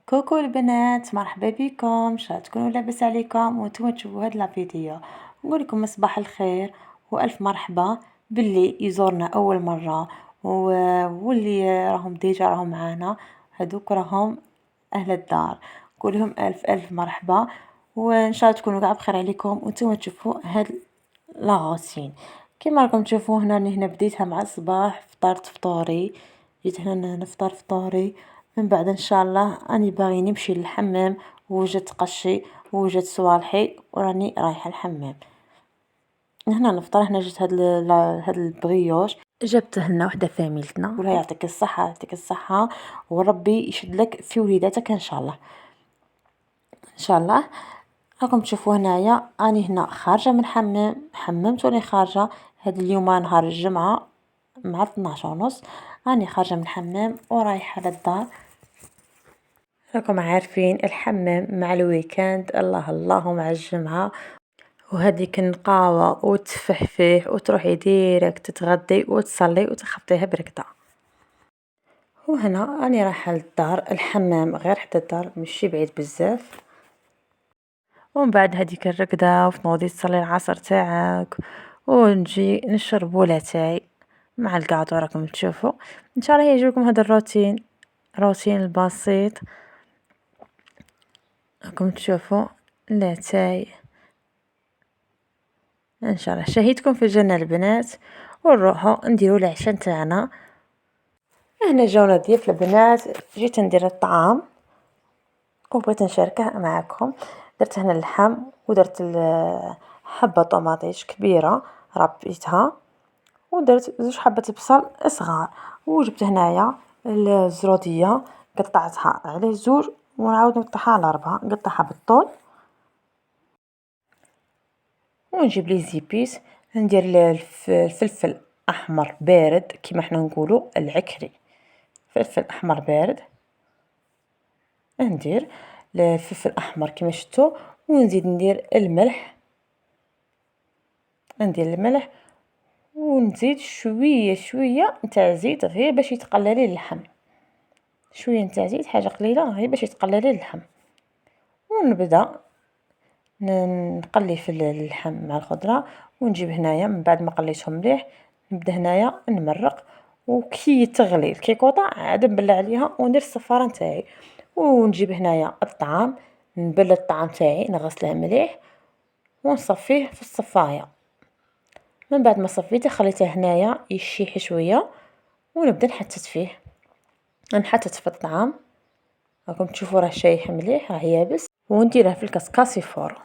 كوكو البنات، مرحبا بكم. ان شاء الله تكونوا لاباس عليكم وانتم تشوفوا هاد لا فيديو. نقول لكم صباح الخير والف مرحبا باللي يزورنا اول مره واللي راهم ديجا راهم معانا. هذوك راهم اهل الدار، نقول لهم الف مرحبا. وان شاء الله تكونوا قاع بخير عليكم وانتم تشوفوا هاد لاغوسين. كيما راكم تشوفوا هنا بديتها مع الصباح، فطرت فطوري، جيت هنا نفطر فطوري. من بعد ان شاء الله راني باغي نمشي للحمام، وجدت قشي ووجدت صوالحي وراني رايحه الحمام. هنا نفطر، هنا جبت هاد البغيوش، جبته لنا وحده فاميلتنا، ولا يعطيك الصحه يعطيك الصحه وربي يشد لك في وليداتك ان شاء الله ان شاء الله. راكم تشوفوا هنايا راني هنا خارجه من الحمام، حممت وراني خارجه. هاد اليوم نهار الجمعه مع 12 ونص، راني خارجه من الحمام ورايحه للدار. راكم عارفين الحمام مع الويكاند الله الله، مع الجمعه وهذيك النقاوه وتفحفح وتروحي ديريكت تتغدي وتصلي وتخبطيها بركده. وهنا راني رايحه للدار، الحمام غير حتى الدار ماشي بعيد بزاف. ومن بعد هذيك الركده وتنوضي تصلي العصر تاعك ونجي نشرب ولا تاعي مع القعده. راكم تشوفوا ان شاء الله يعجبكم هذا الروتين البسيط. راكم تشوفوا لاتاي ان شاء الله شهيتكم في الجنه البنات. ونروحوا نديروا العشاء تاعنا. هنا جاونا ضيوف البنات، جيت ندير الطعام وبغيت نشاركه معكم. درت هنا اللحم ودرت حبه طوماطيش كبيره ربيتها، ودرت زوج حبات بصل صغار، وجبت هنايا الزروديه قطعتها على زوج ونعاود نقطعها على 4، نقطعها بالطول. ونجيب لي زيبيس، ندير الفلفل احمر بارد كيما حنا نقولوا العكري، فلفل احمر بارد. ندير الفلفل الاحمر كيما شفتوا، ونزيد ندير الملح، ونزيد شويه نتاع زيت غير باش يتقلى لي اللحم، شويه نتاع زيت حاجه قليله غير باش يتقلى لي اللحم. ونبدا نقلي في اللحم مع الخضره. ونجيب هنايا من بعد ما قليتهم مليح نبدا هنايا نمرق، وكي تغلي الكيكوطه عاد نبلع عليها وندير الصفاره نتاعي. ونجيب هنايا الطعام، نبل الطعام تاعي نغسله مليح ونصفيه في الصفايه. من بعد ما صفيته خليته هنايا يشيح شويه ونبدا نحتت فيه، نحتت في الطعام. راكم تشوفوا راه شايح مليح راه يابس، ونديره في الكاسكاسي فور.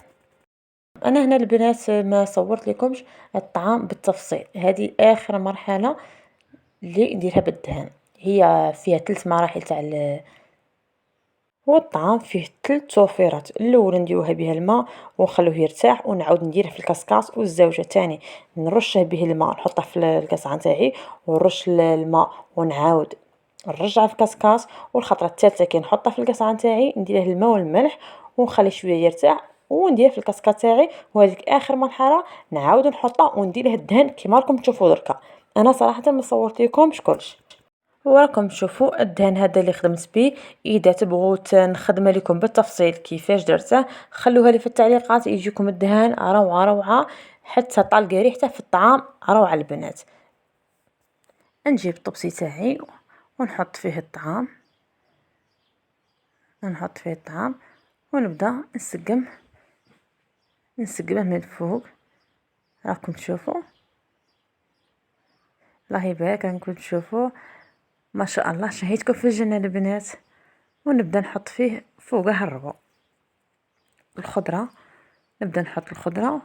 انا هنا البنات ما صورت لكمش الطعام بالتفصيل، هذه اخر مرحله اللي نديرها بالدهن. هي فيها 3 مراحل تاع هو الطعام فيه 3 توفيرات. الاولى نديروها بها الماء ونخلوه يرتاح، ونعاود نديره في الكاسكاس. والزوجه تاني نرشه به الماء نحطه في الكاسعه تاعي ونرش الماء ونعاود نرجع في الكاسكاس. والخطره الثالثه كي نحطه في الكاسعه تاعي نديره الماء والملح ونخليه شويه يرتاح ونديره في الكاسكا تاعي. وهذيك اخر مرحله نعاود نحطه ونديره الدهن كيما راكم تشوفوا دركا. انا صراحه ما صورت لكمش كلش، وراكم تشوفوا الدهن هذا اللي خدمت به. اذا تبغوا نخدم لكم بالتفصيل كيفاش درته خلوها لي في التعليقات، يجيكم الدهان روعه حتى طالقه ريحته في الطعام روعه البنات. نجيب الطبسي تاعي ونحط فيه الطعام، ونبدا نسقمه من الفوق. راكم تشوفوا الله يبارك، راكم تشوفوا ما شاء الله شهيتكم في الجنه البنات. ونبدا نحط فيه فوقه الربو الخضره، نبدا نحط الخضره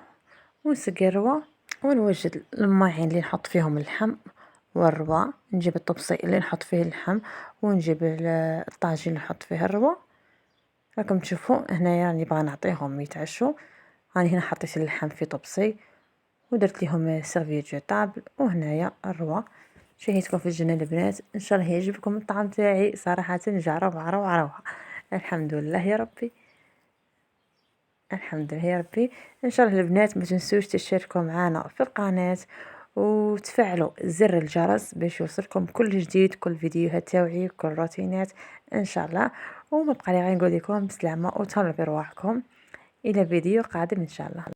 ونسقي الروا. ونوجد الماعين اللي نحط فيهم اللحم والروا، نجيب الطبسي اللي نحط فيه اللحم، ونجيب الطاجين اللي نحط فيه الروا. راكم تشوفوا هنايا راني باغا نعطيهم يتعشوا. راني هنا حطيت اللحم في طبسي ودرت لهم سيرفيت جوطابل، وهنايا الروا. شهيتكم في الجنه البنات، ان شاء الله يعجبكم الطعام تاعي صراحه جا روعه. الحمد لله يا ربي، الحمد لله يا ربي. ان شاء الله البنات ما تنسوش تشتركوا معنا في القناه وتفعلوا زر الجرس باش يوصلكم كل جديد، كل فيديوهات تاوعي، كل روتينات ان شاء الله. وما بقى لي غير نقول لكم بسلامة وتهلاو في رواحكم، إلى فيديو قادم إن شاء الله.